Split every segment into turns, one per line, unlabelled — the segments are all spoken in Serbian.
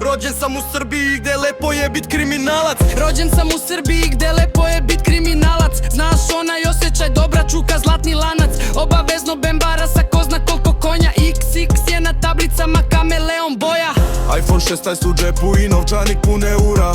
Rođen sam u Srbiji gde lepo je bit kriminalac.
Rođen sam u Srbiji gde lepo je bit kriminalac. Znaš onaj osjećaj, dobra čuka, zlatni lanac. Obavezno bembara sa ko zna koliko konja. XX je na tablicama, kameleon boja.
iPhone 16 u džepu i novčanik pun eura.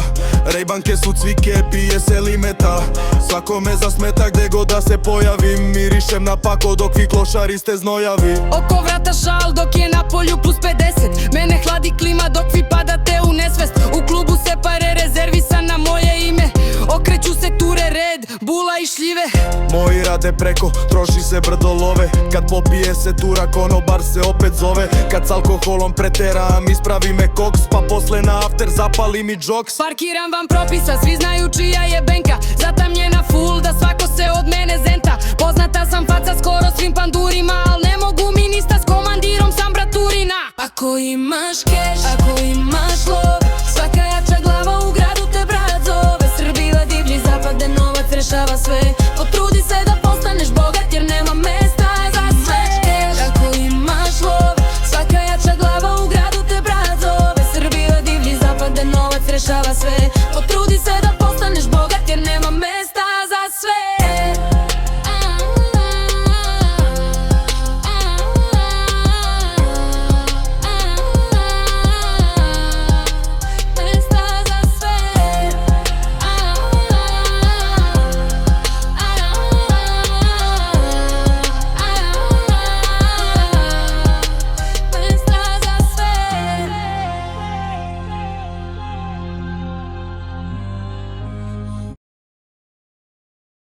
Rejbanke su cvike, pije se limeta. Svako me zasmeta gde god da se pojavim. Mirišem na pako dok vi klošari ste znojavi.
Oko vrata šal dok je na polju plus 50. Mene hladi klima dok vi padate u nesvest. U klubu se pare rezervisan na moje ime. Okreću se ture, red, bula i šljive.
Moji rade preko, troši se brdo love. Kad popije se tura, konobar se opet zove. Kad s alkoholom preteram, ispravi me koks. Pa posle na after zapali mi džoks.
Parkiram vam propisa, svi znaju čija je benka. Zatamljena full, da svako se od mene zenta. Poznata sam faca skoro svim pandurima, al ne mogu mi ništa s komandirom, sam braturina. Ako imaš keš, ako imaš lov, svaka jača glava u gradu te brat zove. Srbija divlji zapade, novac rešava sve. Potrudi se da postaneš bogat jer nema mesta.